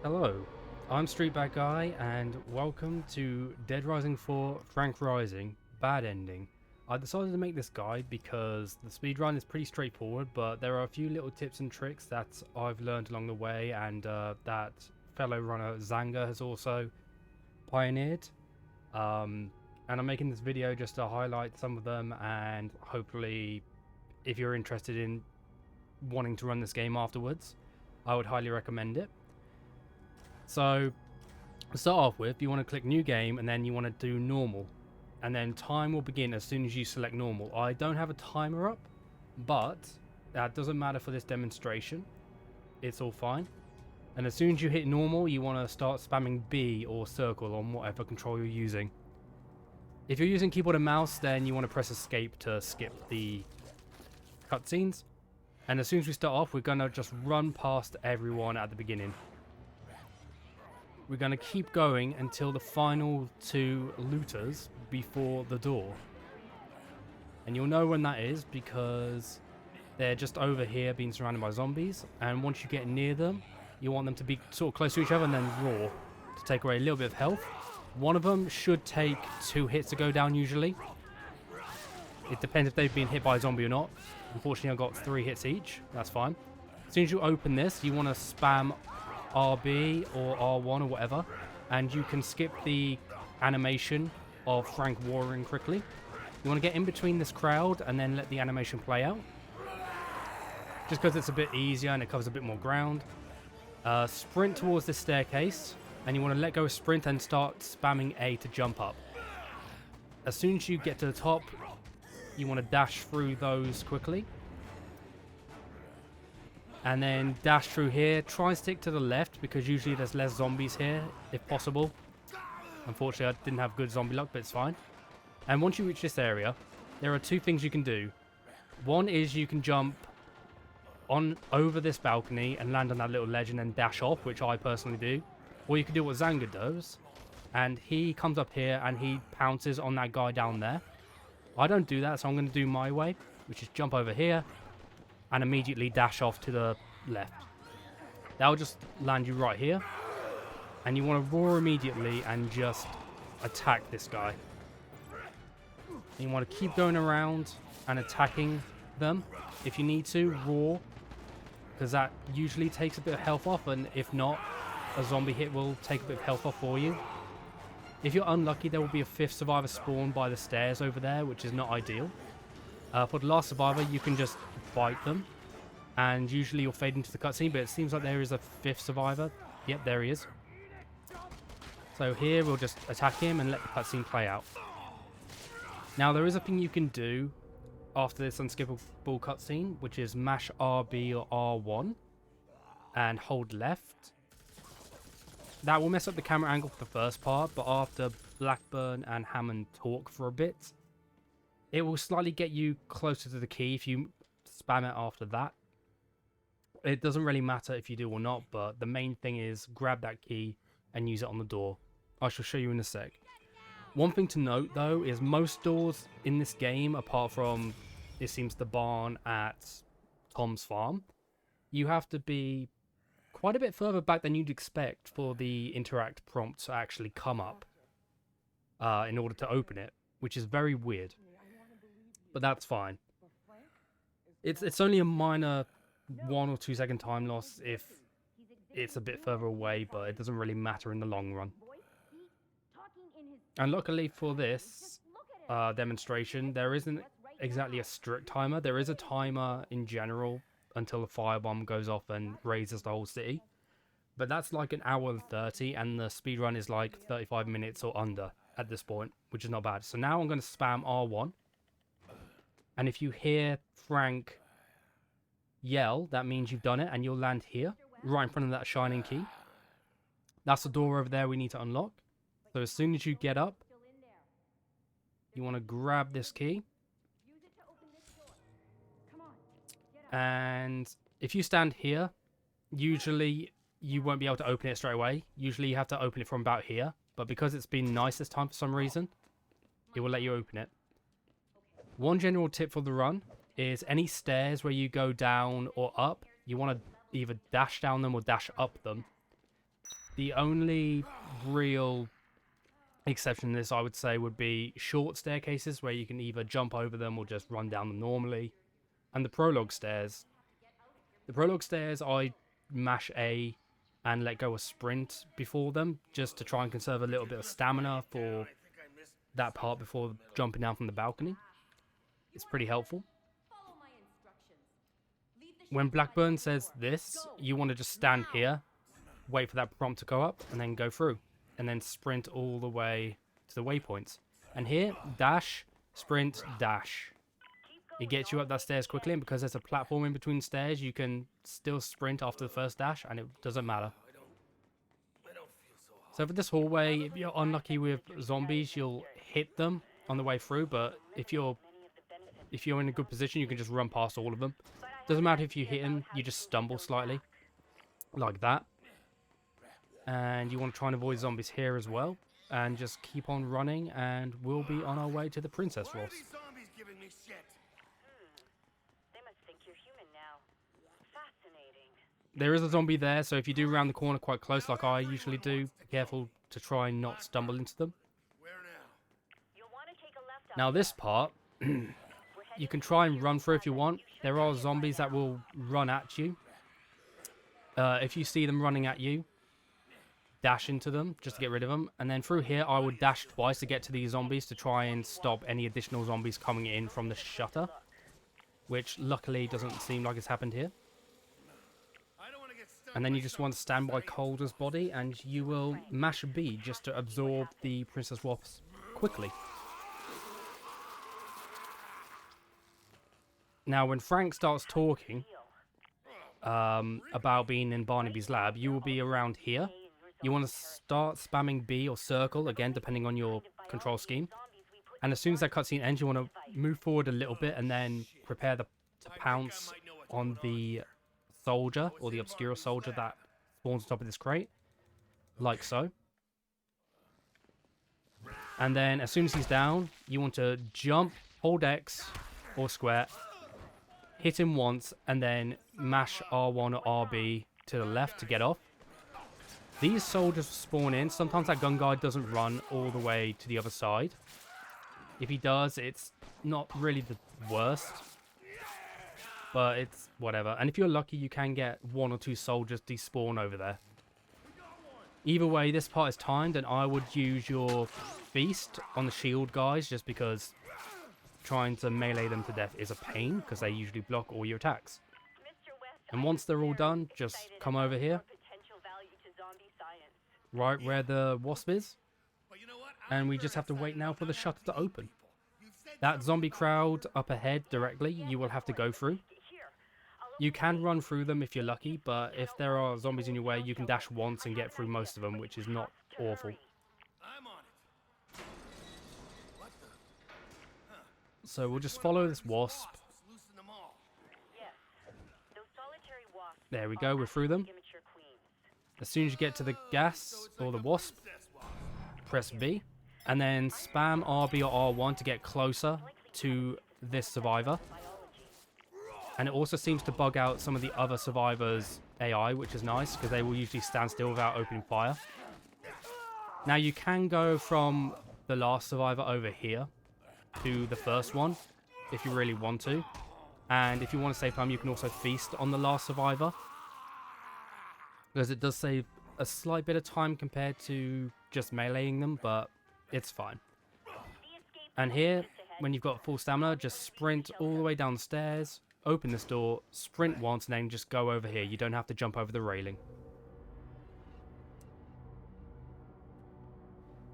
Hello, I'm Street Bad Guy, and welcome to Dead Rising 4 Frank Rising Bad Ending. I decided to make this guide because the speedrun is pretty straightforward, but there are a few little tips and tricks that I've learned along the way, and that fellow runner Zanga has also pioneered. And I'm making this video just to highlight some of them, and hopefully, if you're interested in wanting to run this game afterwards, I would highly recommend it. So, to start off with, you want to click New Game, and then you want to do Normal. And then time will begin as soon as you select Normal. I don't have a timer up, but that doesn't matter for this demonstration. It's all fine. And as soon as you hit Normal, you want to start spamming B or Circle on whatever control you're using. If you're using keyboard and mouse, then you want to press Escape to skip the cutscenes. And as soon as we start off, we're going to just run past everyone at the beginning. We're going to keep going until the final two looters before the door. And you'll know when that is because they're just over here being surrounded by zombies. And once you get near them, you want them to be sort of close to each other and then roar to take away a little bit of health. One of them should take 2 hits to go down usually. It depends if they've been hit by a zombie or not. Unfortunately, I got 3 hits each. That's fine. As soon as you open this, you want to spam RB or R1 or whatever, and you can skip the animation of Frank warring quickly. You want to get in between this crowd and then let the animation play out, just because it's a bit easier and it covers a bit more ground. Sprint towards this staircase, and you want to let go of sprint and start spamming A to jump up. As soon as you get to the top, you want to dash through those quickly. And then dash through here. Try and stick to the left because usually there's less zombies here, if possible. Unfortunately, I didn't have good zombie luck, but it's fine. And once you reach this area, there are 2 things you can do. One is you can jump on over this balcony and land on that little ledge and then dash off, which I personally do. Or you can do what Zanga does, and he comes up here and he pounces on that guy down there. I don't do that, so I'm going to do my way, which is jump over here and immediately dash off to the left. That'll just land you right here. And you want to roar immediately and just attack this guy. And you want to keep going around and attacking them. If you need to, roar, because that usually takes a bit of health off, and if not, a zombie hit will take a bit of health off for you. If you're unlucky, there will be a 5th survivor spawn by the stairs over there, which is not ideal. For the last survivor, you can just bite them, and usually you'll fade into the cutscene, but it seems like there is a 5th survivor. Yep, there he is. So here we'll just attack him and let the cutscene play out. Now there is a thing you can do after this unskippable cutscene, which is mash RB or R1 and hold left. That will mess up the camera angle for the first part, but after Blackburn and Hammond talk for a bit, it will slightly get you closer to the key if you spam it after that. It doesn't really matter if you do or not, but the main thing is grab that key and use it on the door. I shall show you in a sec. One thing to note though is most doors in this game, apart from it seems the barn at Tom's farm, you have to be quite a bit further back than you'd expect for the interact prompt to actually come up in order to open it, which is very weird. But that's fine. It's only a minor 1 or 2 second time loss if it's a bit further away, but it doesn't really matter in the long run. And luckily for this demonstration, there isn't exactly a strict timer. There is a timer in general until the firebomb goes off and raises the whole city. But that's like an hour and 30, and the speedrun is like 35 minutes or under at this point, which is not bad. So now I'm going to spam R1. And if you hear Frank yell, that means you've done it, and you'll land here, right in front of that shining key. That's the door over there we need to unlock. So as soon as you get up, you want to grab this key. And if you stand here, usually you won't be able to open it straight away. Usually you have to open it from about here. But because it's been nice this time for some reason, it will let you open it. One general tip for the run is any stairs where you go down or up, you want to either dash down them or dash up them. The only real exception to this, I would say, would be short staircases where you can either jump over them or just run down them normally. And the Prologue Stairs. The Prologue Stairs, I mash A and let go of sprint before them, just to try and conserve a little bit of stamina for that part before jumping down from the balcony. It's pretty helpful. When Blackburn says this, you want to just stand here, wait for that prompt to go up, and then go through. And then sprint all the way to the waypoints. And here, dash, sprint, dash. It gets you up that stairs quickly, and because there's a platform in between stairs, you can still sprint after the first dash, and it doesn't matter. So for this hallway, if you're unlucky with zombies, you'll hit them on the way through, but if you're in a good position, you can just run past all of them. Doesn't matter if you hit them, you just stumble slightly, like that. And you want to try and avoid zombies here as well, and just keep on running, and we'll be on our way to the Princess Ross. There is a zombie there, so if you do round the corner quite close like I usually do, be careful to try and not stumble into them. Now this part, you can try and run through if you want. There are zombies that will run at you. If you see them running at you, dash into them just to get rid of them. And then through here, I would dash twice to get to these zombies to try and stop any additional zombies coming in from the shutter, which luckily doesn't seem like it's happened here. And then you just want to stand by Calder's body, and you will mash B just to absorb the Princess Wasp quickly. Now, when Frank starts talking about being in Barnaby's lab, you will be around here. You want to start spamming B or circle, again, depending on your control scheme. And as soon as that cutscene ends, you want to move forward a little bit and then prepare to pounce on the soldier, or the obscure soldier that spawns on top of this crate, like so. And then as soon as he's down, you want to jump, hold X or square, hit him once, and then mash R1 or RB to the left to get off. These soldiers spawn in. Sometimes that gun guy doesn't run all the way to the other side. If he does, it's not really the worst, but it's whatever. And if you're lucky, you can get 1 or 2 soldiers despawn over there. Either way, this part is timed, and I would use your feast on the shield guys, just because trying to melee them to death is a pain, because they usually block all your attacks. And once they're all done, just come over here, right where the wasp is, and we just have to wait now for the shutter to open. That zombie crowd up ahead directly, you will have to go through. You can run through them if you're lucky, but if there are zombies in your way, you can dash once and get through most of them, which is not awful. So we'll just follow this wasp. There we go, we're through them. As soon as you get to the gas, or the wasp, press B, and then spam RB or R1 to get closer to this survivor. And it also seems to bug out some of the other survivors' AI, which is nice, because they will usually stand still without opening fire. Now you can go from the last survivor over here to the first one, if you really want to. And if you want to save time, you can also feast on the last survivor, because it does save a slight bit of time compared to just meleeing them, but it's fine. And here, when you've got full stamina, just sprint all the way down the stairs, open this door, sprint once, and then just go over here. You don't have to jump over the railing.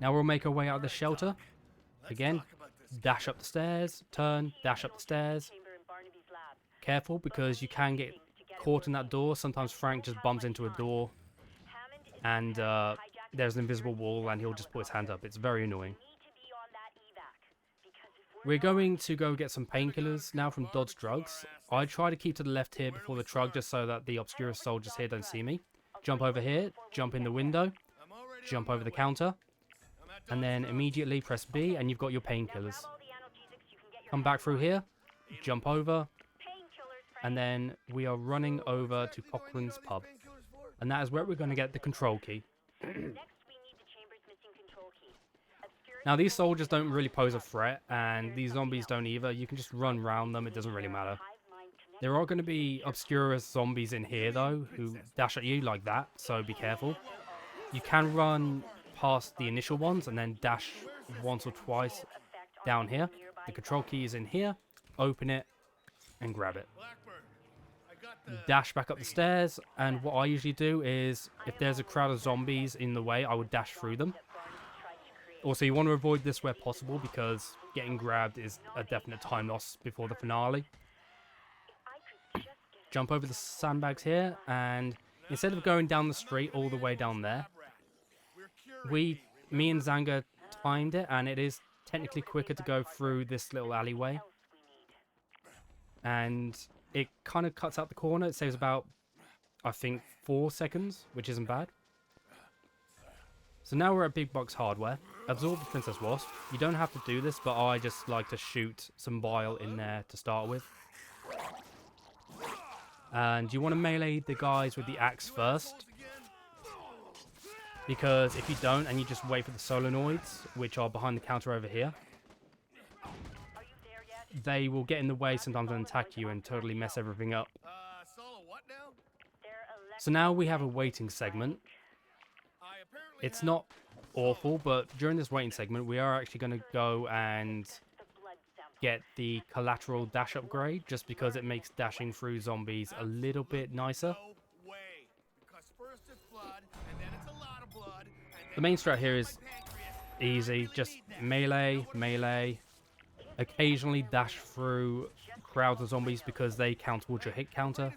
Now we'll make our way out of the shelter. Again, dash up the stairs, turn, dash up the stairs. Careful, because you can get caught in that door. Sometimes Frank just bumps into a door, and there's an invisible wall, and he'll just put his hand up. It's very annoying. We're going to go get some painkillers now from Dod's Drugs. I try to keep to the left here before the truck, just so that the obscure soldiers here don't see me. Jump over here, jump in the window, jump over the counter, and then immediately press B, and you've got your painkillers. Come back through here, jump over, and then we are running over to Cochrane's pub. And that is where we're going to get the control key. Now, these soldiers don't really pose a threat, and these zombies don't either. You can just run around them, it doesn't really matter. There are going to be obscurus zombies in here, though, who dash at you like that, so be careful. You can run past the initial ones and then dash once or twice down here. The control key is in here. Open it and grab it. Dash back up the stairs, and what I usually do is, if there's a crowd of zombies in the way, I would dash through them. Also, you want to avoid this where possible, because getting grabbed is a definite time loss before the finale. Jump over the sandbags here, and instead of going down the street all the way down there, me and Zanga timed it, and it is technically quicker to go through this little alleyway. And it kind of cuts out the corner. It saves about, I think, 4 seconds, which isn't bad. So now we're at Big Box Hardware. Absorb the Princess Wasp. You don't have to do this, but I just like to shoot some bile in there to start with. And you want to melee the guys with the axe first. Because if you don't, and you just wait for the solenoids, which are behind the counter over here, they will get in the way sometimes and attack you and totally mess everything up. So now we have a waiting segment. It's not awful, but during this waiting segment, we are actually going to go and get the collateral dash upgrade, just because it makes dashing through zombies a little bit nicer. The main strat here is easy, just melee, melee, occasionally dash through crowds of zombies because they count towards your hit counter.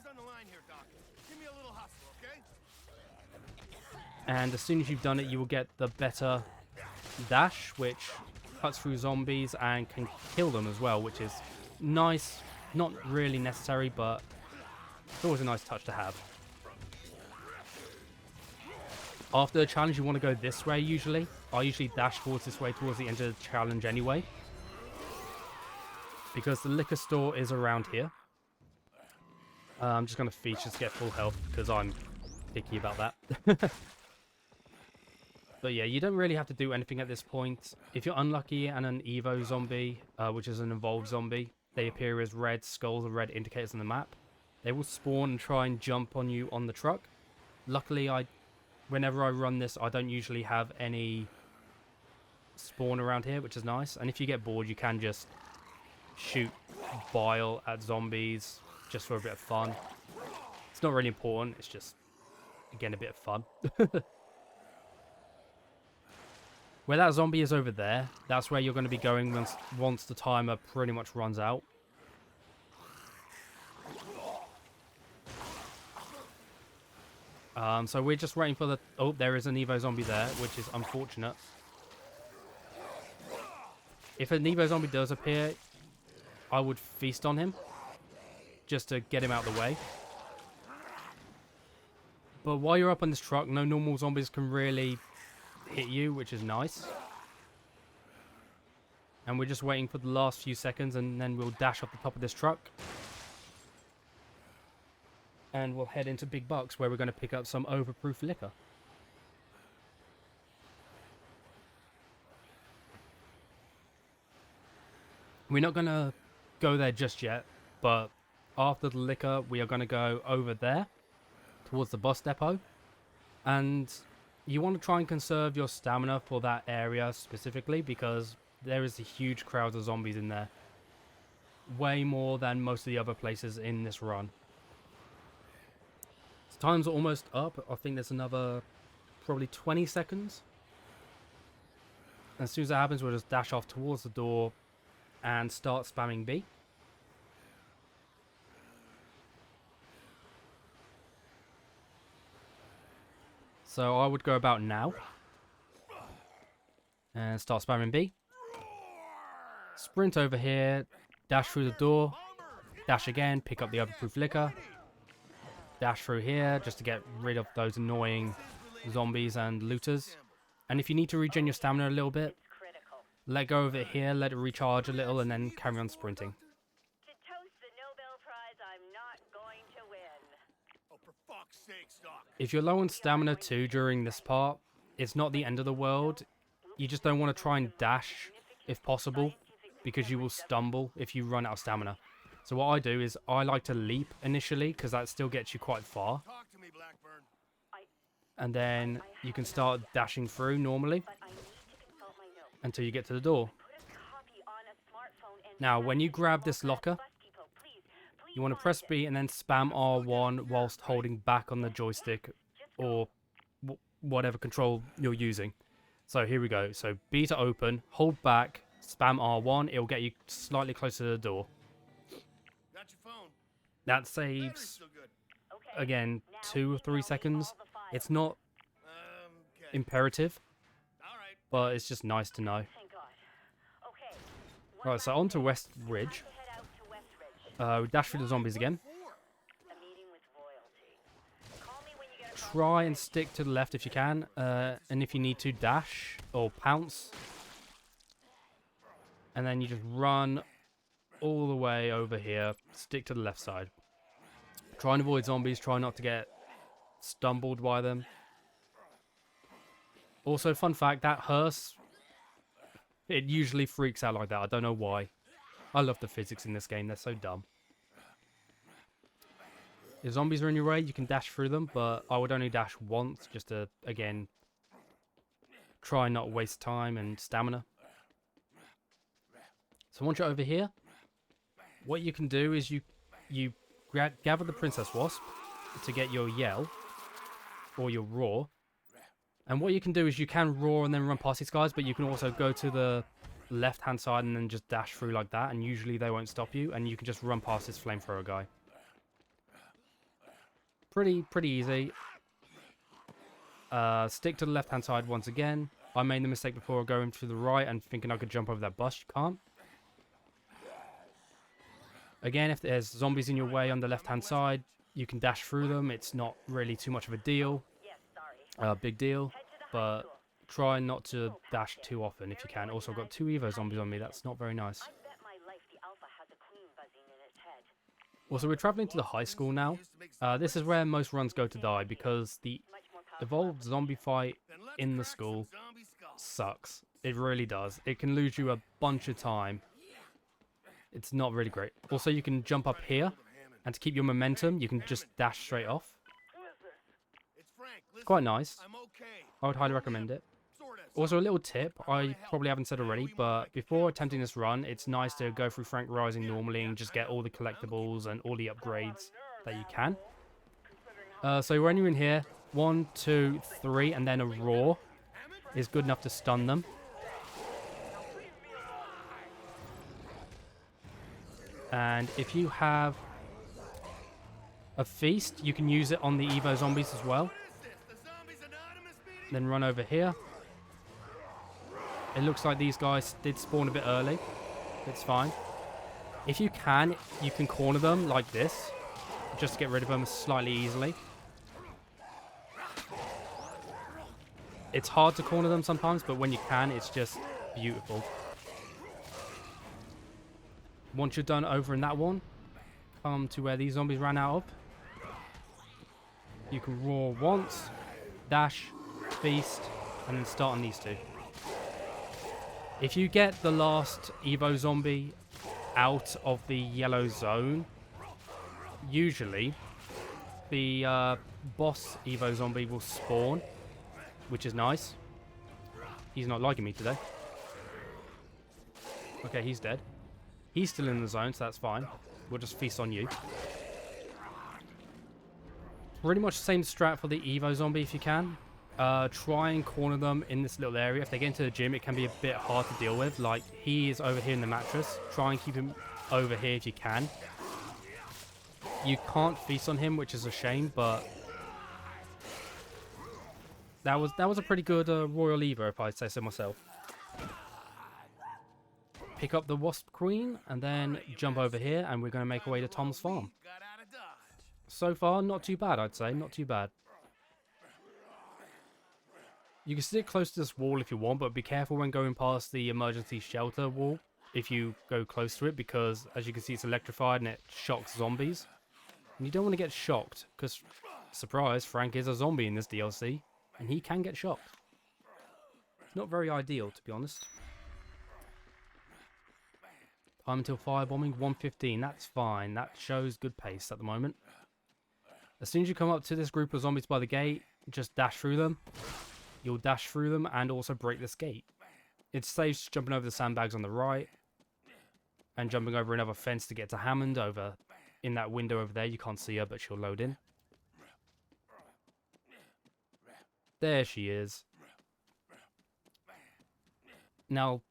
And as soon as you've done it, you will get the better dash, which cuts through zombies and can kill them as well, which is nice. Not really necessary, but it's always a nice touch to have. After the challenge, you want to go this way usually. I usually dash towards this way towards the end of the challenge anyway, because the liquor store is around here. I'm just going to feature to get full health because I'm picky about that. But yeah, you don't really have to do anything at this point. If you're unlucky and an Evo zombie, which is an evolved zombie, they appear as red skulls or red indicators on the map. They will spawn and try and jump on you on the truck. Luckily, whenever I run this, I don't usually have any spawn around here, which is nice. And if you get bored, you can just shoot bile at zombies just for a bit of fun. It's not really important. It's just, again, a bit of fun. Where that zombie is over there, that's where you're going to be going once the timer pretty much runs out. So we're just waiting for the... Oh, there is an Evo zombie there, which is unfortunate. If an Evo zombie does appear, I would feast on him, just to get him out of the way. But while you're up on this truck, no normal zombies can really hit you, which is nice. And we're just waiting for the last few seconds, and then we'll dash off the top of this truck. And we'll head into Big Bucks, where we're going to pick up some overproof liquor. We're not going to go there just yet, but after the liquor, we are going to go over there, towards the bus depot. And you want to try and conserve your stamina for that area specifically, because there is a huge crowd of zombies in there. Way more than most of the other places in this run. So time's almost up. I think there's another probably 20 seconds. And as soon as that happens, we'll just dash off towards the door and start spamming B. So I would go about now. And start spamming B. Sprint over here. Dash through the door. Dash again. Pick up the overproof liquor. Dash through here just to get rid of those annoying zombies and looters. And if you need to regen your stamina a little bit, let go of it here. Let it recharge a little and then carry on sprinting. If you're low on stamina too during this part, it's not the end of the world. You just don't want to try and dash if possible, because you will stumble if you run out of stamina. So what I do is I like to leap initially, because that still gets you quite far. And then you can start dashing through normally until you get to the door. Now, when you grab this locker, you want to press B and then spam R1 whilst holding back on the joystick or whatever control you're using. So here we go. So B to open, hold back, spam R1. It'll get you slightly closer to the door. That saves, again, 2 or 3 seconds. It's not imperative, but it's just nice to know. Right, so on to West Ridge. We dash through the zombies again. Try and stick to the left if you can, and if you need to, dash or pounce. And then you just run all the way over here, stick to the left side. Try and avoid zombies, try not to get stumbled by them. Also, fun fact, that hearse, it usually freaks out like that. I don't know why. I love the physics in this game, they're so dumb. If zombies are in your way, you can dash through them, but I would only dash once, just to, again, try not waste time and stamina. So once you're over here, what you can do is you gather the Princess Wasp to get your yell, or your roar. And what you can do is you can roar and then run past these guys, but you can also go to the left-hand side and then just dash through like that, and usually they won't stop you, and you can just run past this flamethrower guy. Pretty easy. Stick to the left-hand side once again. I made the mistake before going to the right and thinking I could jump over that bus. You can't. Again, if there's zombies in your way on the left-hand side, you can dash through them. It's not really too much of a deal. Big deal. But try not to dash too often if you can. Also, I've got 2 Evo zombies on me. That's not very nice. Also, we're traveling to the high school now. This is where most runs go to die, because the evolved zombie fight in the school sucks. It really does. It can lose you a bunch of time. It's not really great. Also, you can jump up here, and to keep your momentum, you can just dash straight off. It's quite nice. I would highly recommend it. Also, a little tip, I probably haven't said already, but before attempting this run, it's nice to go through Frank Rising normally and just get all the collectibles and all the upgrades that you can. So when you're in here, 1, 2, 3, and then a roar is good enough to stun them. And if you have a feast, you can use it on the Evo zombies as well. Then run over here. It looks like these guys did spawn a bit early. It's fine. If you can corner them like this, just to get rid of them slightly easily. It's hard to corner them sometimes, but when you can, it's just beautiful. Once you're done over in that one, come to where these zombies ran out of. You can roar once, dash, feast, and then start on these 2. If you get the last Evo zombie out of the yellow zone, usually the boss Evo zombie will spawn, which is nice. He's not liking me today. Okay, he's dead. He's still in the zone, so that's fine. We'll just feast on you. Pretty much the same strat for the Evo zombie if you can. Try and corner them in this little area. If they get into the gym, it can be a bit hard to deal with. Like, he is over here in the mattress. Try and keep him over here if you can. You can't feast on him, which is a shame, but that was a pretty good Royal Evo, if I say so myself. Pick up the Wasp Queen, and then jump over here, and we're going to make our way to Tom's farm. So far, not too bad, I'd say. Not too bad. You can stick close to this wall if you want, but be careful when going past the emergency shelter wall if you go close to it, because as you can see, it's electrified and it shocks zombies. And you don't want to get shocked, because, surprise, Frank is a zombie in this DLC, and he can get shocked. Not very ideal, to be honest. Time until firebombing, 1:15. That's fine. That shows good pace at the moment. As soon as you come up to this group of zombies by the gate, just dash through them. You'll dash through them and also break this gate. It's safe jumping over the sandbags on the right and jumping over another fence to get to Hammond over in that window over there. You can't see her, but she'll load in. There she is. Now,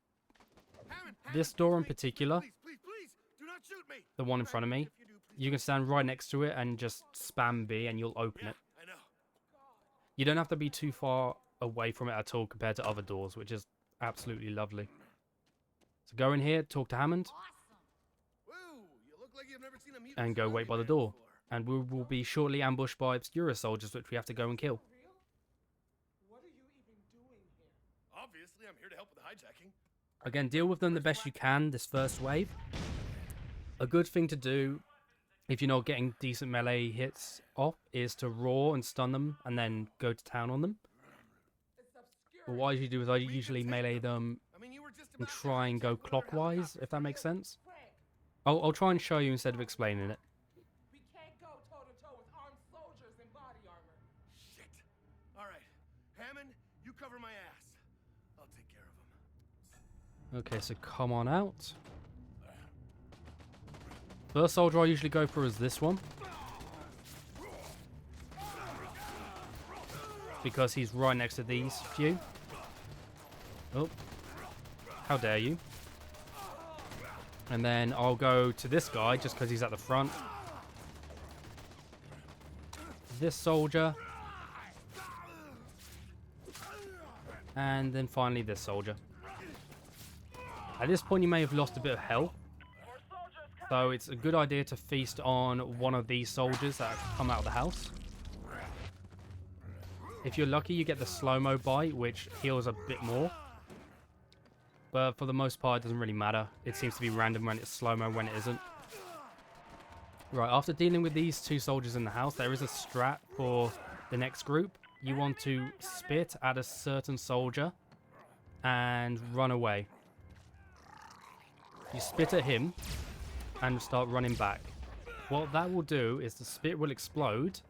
this door in particular, the one in front of me, you can stand right next to it and just spam B and you'll open it. You don't have to be too far away from it at all compared to other doors, which is absolutely lovely. So go in here, talk to Hammond, and go wait by the door. And we will be shortly ambushed by obscura soldiers, which we have to go and kill. What are you even doing here? Obviously, I'm here to help with the hijacking. Again, deal with them the best you can this first wave. A good thing to do, if you're not getting decent melee hits off, is to roar and stun them and then go to town on them. But what I usually do is I usually melee them and try and go clockwise, if that makes sense. I'll try and show you instead of explaining it. We can't go toe-to-toe with armed soldiers in body armor. Shit. All right, Hammond, you cover my ass. I'll take care of him. Okay, so come on out. First soldier I usually go for is this one, because he's right next to these few. Oh, how dare you. And then I'll go to this guy just because he's at the front. This soldier. And then finally this soldier. At this point you may have lost a bit of health, so it's a good idea to feast on one of these soldiers that come out of the house. If you're lucky, you get the slow-mo bite, which heals a bit more. But for the most part, it doesn't really matter. It seems to be random when it's slow-mo, when it isn't. Right, after dealing with these two soldiers in the house, there is a strat for the next group. You want to spit at a certain soldier and run away. You spit at him and start running back. What that will do is the spit will explode,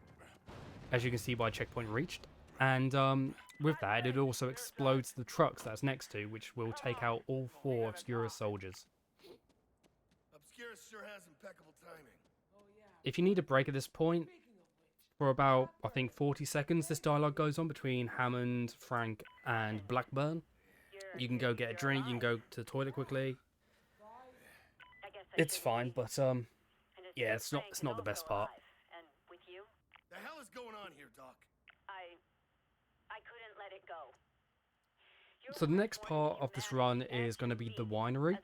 as you can see by checkpoint reached. And with that, it also explodes the trucks that's next to, which will take out all 4 obscura soldiers. Obscura sure has impeccable timing. If you need a break at this point, for about, I think, 40 seconds, this dialogue goes on between Hammond, Frank, and Blackburn. You can go get a drink, you can go to the toilet quickly. It's fine, but yeah, it's not the best part. And with you, The hell is going on here, Doc? I couldn't let it go. So the next part of this run is going to be the winery.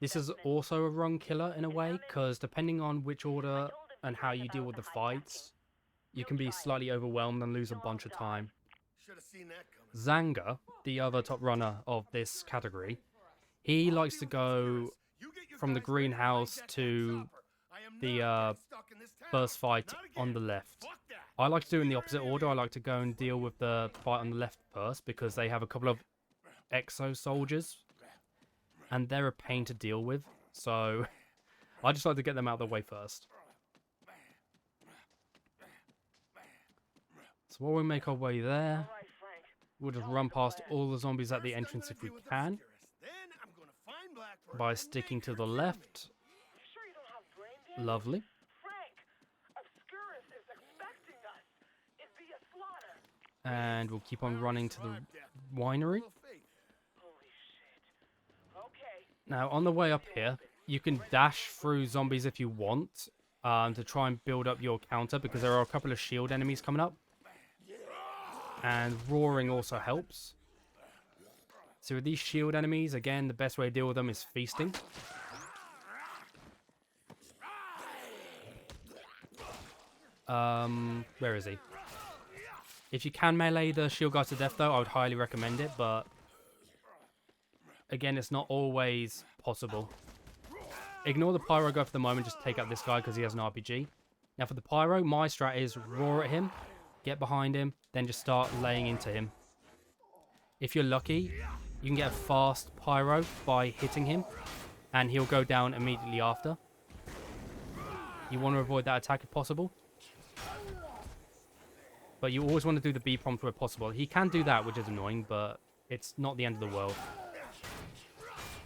This is also a run killer in a way, because depending on which order and how you deal with the fights, you can be slightly overwhelmed and lose a bunch of time. Should have seen that coming. Zanga, the other top runner of this category, he likes to go from the greenhouse to the first fight on the left. I like to do it in the opposite order. I like to go and deal with the fight on the left first, because they have a couple of exo soldiers and they're a pain to deal with, so I just like to get them out of the way first. So while we make our way there, we'll just run past all the zombies at the entrance if we can, by sticking to the left. Lovely. And we'll keep on running to the winery. Now, on the way up here, you can dash through zombies if you want, to try and build up your counter, because there are a couple of shield enemies coming up. And roaring also helps. So with these shield enemies, again, the best way to deal with them is feasting. Where is he? If you can melee the shield guys to death, though, I would highly recommend it, but again, it's not always possible. Ignore the pyro guy for the moment, just take out this guy because he has an RPG. Now for the pyro, my strat is roar at him, get behind him, then just start laying into him. If you're lucky, you can get a fast pyro by hitting him, and he'll go down immediately after. You want to avoid that attack if possible. But you always want to do the B prompt where possible. He can do that, which is annoying, but it's not the end of the world.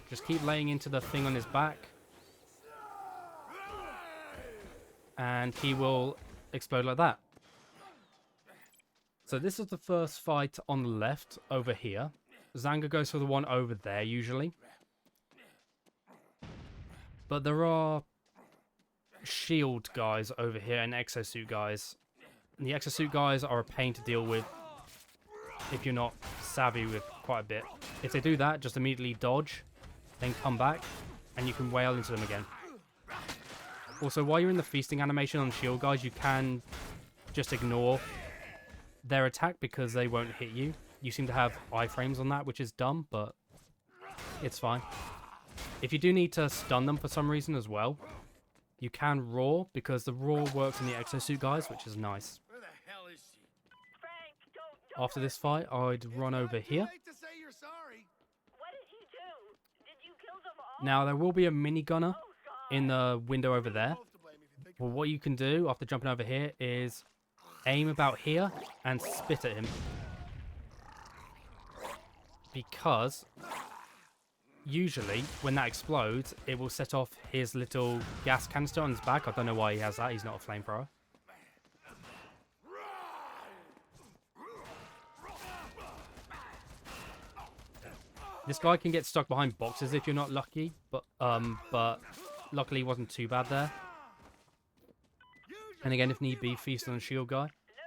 Just keep laying into the thing on his back. And he will explode like that. So this is the first fight on the left over here. Zanga goes for the one over there usually. But there are shield guys over here and exosuit guys. And the exosuit guys are a pain to deal with if you're not savvy with quite a bit. If they do that, just immediately dodge, then come back, and you can wail into them again. Also, while you're in the feasting animation on shield guys, you can just ignore their attack because they won't hit you. You seem to have iframes on that, which is dumb, but it's fine. If you do need to stun them for some reason as well, you can roar, because the roar works on the exosuit guys, which is nice. Where the hell is she? Frank, don't After this fight, I'd run over here. Too late to say you're sorry. What did he do? Did you kill them all? Now, there will be a minigunner Oh, God. in the window over there. Both to blame if you think Well, what you can do after jumping over here is aim about here and spit at him. Because usually when that explodes, it will set off his little gas canister on his back. I don't know why he has that. He's not a flamethrower. This guy can get stuck behind boxes if you're not lucky, but luckily he wasn't too bad there. And again, if need be, feast on a shield guy. No,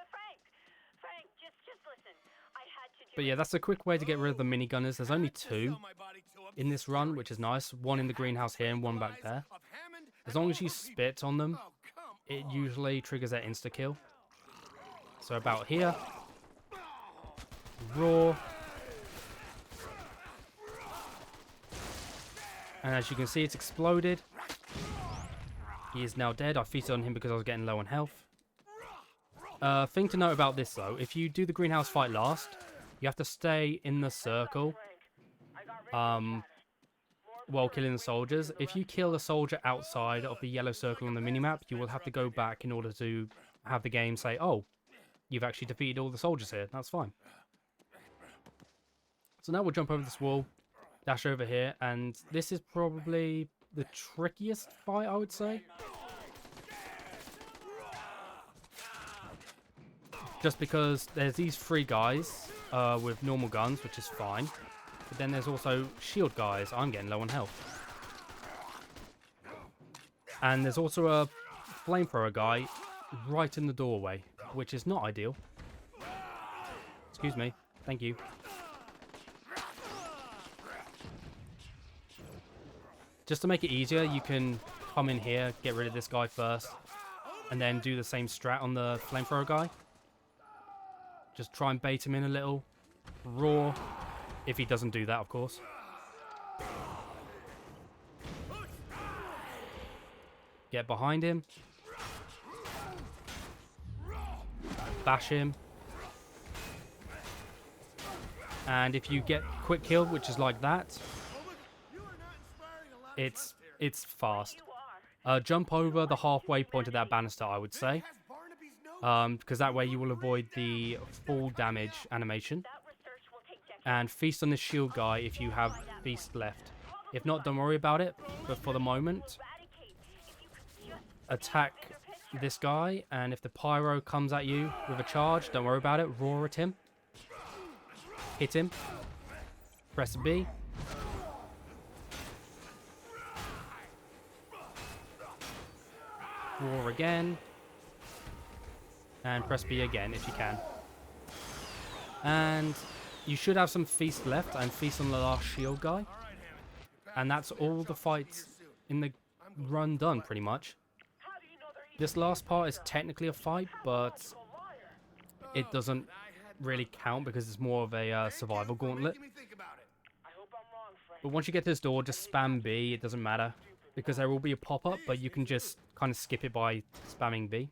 Frank, just listen. I had to do But yeah, that's a quick way to get rid of the minigunners. There's only two sell my body to him. in this run, which is nice. One in the greenhouse here and one back there. Of Hammond As and long as you all those spit on them, Oh, come it on. usually triggers that insta-kill. So about here. Roar. And as you can see, it's exploded. He is now dead. I feasted on him because I was getting low on health. Thing to note about this, though. If you do the greenhouse fight last, you have to stay in the circle while killing the soldiers. If you kill the soldier outside of the yellow circle on the minimap, you will have to go back in order to have the game say, oh, you've actually defeated all the soldiers here. That's fine. So now we'll jump over this wall, dash over here, and this is probably the trickiest fight, I would say. Just because there's these three guys with normal guns, which is fine. But then there's also shield guys. I'm getting low on health. And there's also a flamethrower guy right in the doorway, which is not ideal. Excuse me. Thank you. Just to make it easier, you can come in here, get rid of this guy first, and then do the same strat on the flamethrower guy. Just try and bait him in a little. Roar, if he doesn't do that, of course. Get behind him. Bash him. And if you get quick kill, which is like that, it's fast. Jump over the halfway point of that banister, I would say. Because that way you will avoid the full damage animation. And feast on this shield guy if you have feast left. If not, don't worry about it. But for the moment, attack this guy. And if the pyro comes at you with a charge, don't worry about it. Roar at him. Hit him. Press B. Roar again. And press B again if you can. And you should have some feast left and feast on the last shield guy. And that's all the fights in the run done, pretty much. This last part is technically a fight, but it doesn't really count because it's more of a survival gauntlet. But once you get to this door, just spam B, it doesn't matter. Because there will be a pop-up, but you can just kind of skip it by spamming B.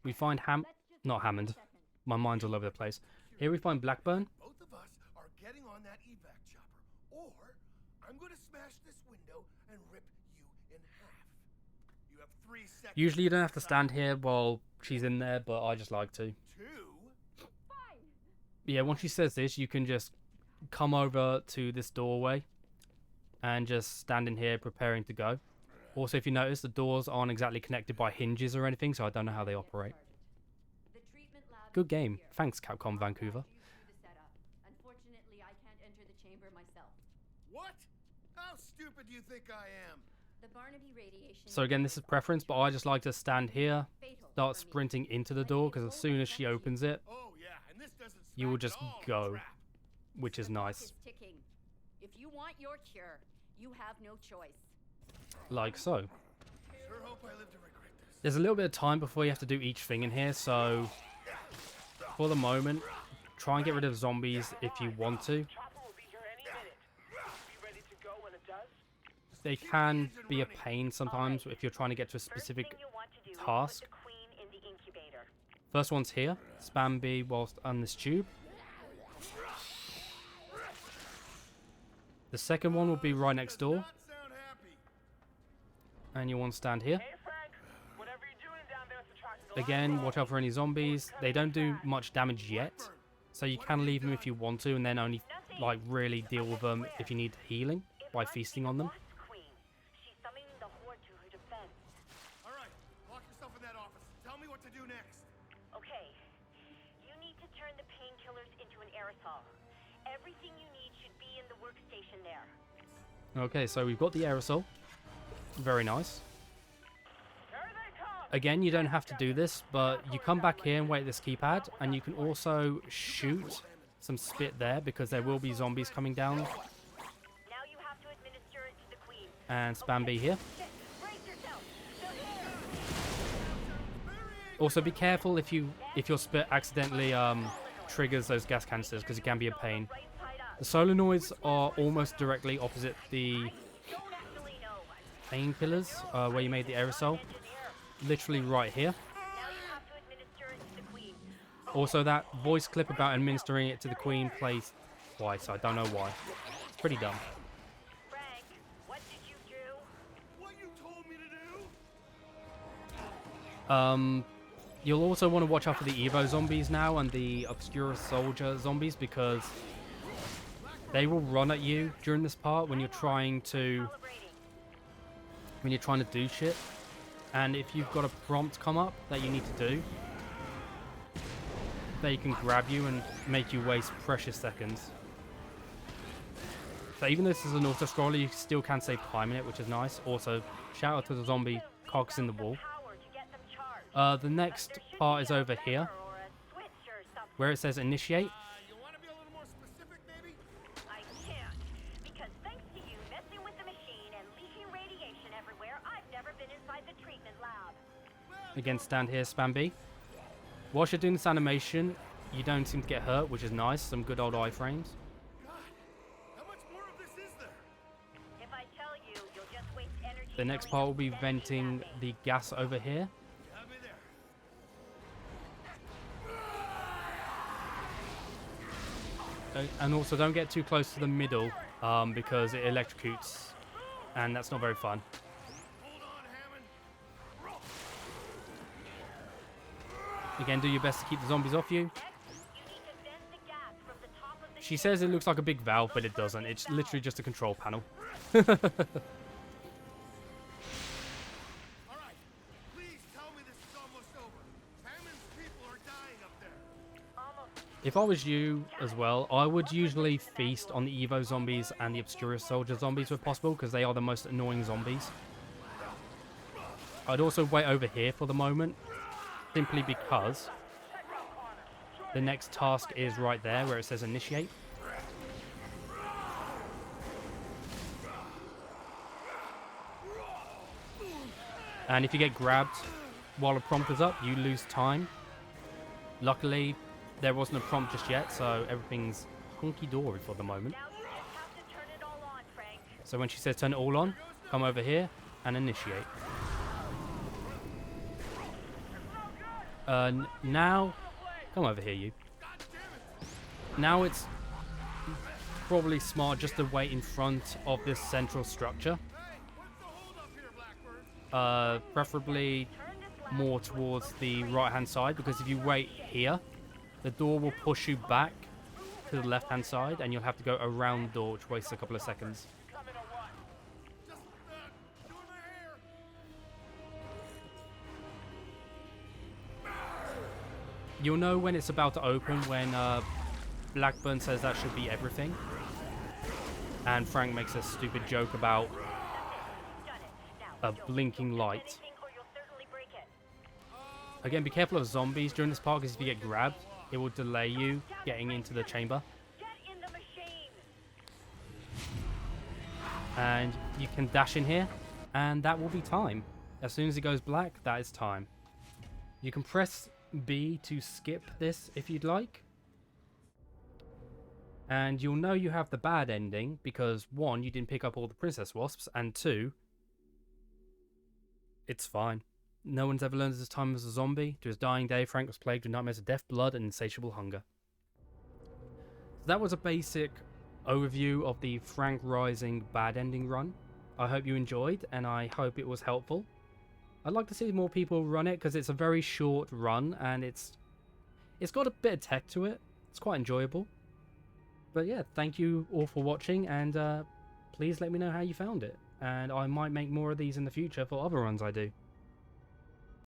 We find not Hammond. my mind's all over the place. Here we find Blackburn. Both of us are getting on that evac chopper, or I'm going to smash this window and rip you in half. You have 3 seconds. Usually you don't have to stand here while she's in there, but I just like to. 2. Yeah, once she says this, you can just come over to this doorway and just stand in here preparing to go. Also, if you notice, the doors aren't exactly connected by hinges or anything, so I don't know how they operate. Good game. Thanks, Capcom Vancouver. Unfortunately, I can't enter the chamber myself. What? How stupid do you think I am? The Barnaby radiation. So again, this is preference, but I just like to stand here, start sprinting into the door, because as soon as she opens it, Oh yeah, and this doesn't you will smack just at all go, trap. which is The clock nice. is ticking. If you want your cure, you have no choice. Like so. Sure hope I live to regret this. There's a little bit of time before you have to do each thing in here, so for the moment, try and get rid of zombies if you want to. Chopper will be here any minute. Be ready to go when it does. They can be a pain sometimes if you're trying to get to a specific First thing you want to do task. is put the queen in the incubator. First one's here. Spam B whilst on this tube. The second one will be right next door, Not sound happy. and you want to stand here. Hey, Frank. Whatever you're doing down there, it's attracting a lot of Again, people. watch out for any zombies. They don't do much damage yet, so you can leave them if you want to, and then only like really deal with them if you need healing It by must be feasting the on them. Lost Queen. She's summoning the horde to her defense. All right, lock yourself in that office. Tell me what to do next. Okay. You need to turn the painkillers into an aerosol. Everything you need should be in the workstation there. Okay, so we've got the aerosol. Very nice. Here they come. Again, you don't have to do this, but you come back here and wait this keypad, and you can also shoot some spit there because there will be zombies coming down. Now you have to administer it to the queen. And spam B here. Shit, brace yourself. They're here. Also, be careful if your spit accidentally triggers those gas canisters because it can be a pain. Right side up. The solenoids are almost directly opposite the Don't actually know. painkillers where you made the aerosol. Engineer. Literally right here. Now you have to administer it to the queen. Also, that voice clip about administering it to the queen plays twice. I don't know why. It's pretty dumb. Frank, what did you do? What you told me to do? You'll also want to watch out for the Evo zombies now and the Obscura Soldier zombies because they will run at you during this part when you're trying to Calibrating. do shit. And if you've got a prompt come up that you need to do, they can grab you and make you waste precious seconds. So even though this is an auto-scroller, you still can save time in it, which is nice. Also, shout out to the zombie cogs in the wall. Power to get them charged. The next part is over here, Or a switch or something. where it says initiate. You want to be a little more specific, maybe? I can't. Because thanks to you messing with the machine and leaking radiation everywhere, I've never been inside the treatment lab. Again, stand here, spam B. Whilst you're doing this animation, you don't seem to get hurt, which is nice. Some good old iframes. God, how much more of this is there? If I tell you, you'll just waste energy. The next telling part you will be then venting happy. the gas over here. Have me there. And also, don't get too close to the middle because it electrocutes, and that's not very fun. Hold on, Hammond. Again, do your best to keep the zombies off you. Next, you need to vent the gas from the top of the She says it looks like a big valve, but it doesn't. It's literally just a control panel. All right, please tell me this is almost over. Hammond's people are dying up there. almost. If I was you as well, I would usually feast on the Evo zombies and the Obscura Soldier zombies if possible, because they are the most annoying zombies. I'd also wait over here for the moment, simply because the next task is right there where it says initiate. And if you get grabbed while a prompt is up, you lose time. Luckily, there wasn't a prompt just yet, so everything's hunky-dory for the moment. Now you just have to turn it all on, Frank. So when she says turn it all on, come over here and initiate. Now, Come over here, you. Now it's probably smart just to wait in front of this central structure. Preferably more towards the right-hand side, because if you wait here, the door will push you back to the left-hand side, and you'll have to go around the door, which wastes a couple of seconds. You'll know when it's about to open when Blackburn says that should be everything. And Frank makes a stupid joke about a blinking light. Again, be careful of zombies during this part, because if you get grabbed, it will delay you getting into the chamber. And you can dash in here, and that will be time. As soon as it goes black, that is time. You can press B to skip this if you'd like. And you'll know you have the bad ending because 1, you didn't pick up all the princess wasps, and 2, it's fine. No one's ever learned his time as a zombie. To his dying day, Frank was plagued with nightmares of death, blood, and insatiable hunger. So that was a basic overview of the Frank Rising bad ending run. I hope you enjoyed, and I hope it was helpful. I'd like to see more people run it because it's a very short run, and it's got a bit of tech to it. It's quite enjoyable. But yeah, thank you all for watching, and please let me know how you found it. And I might make more of these in the future for other runs I do.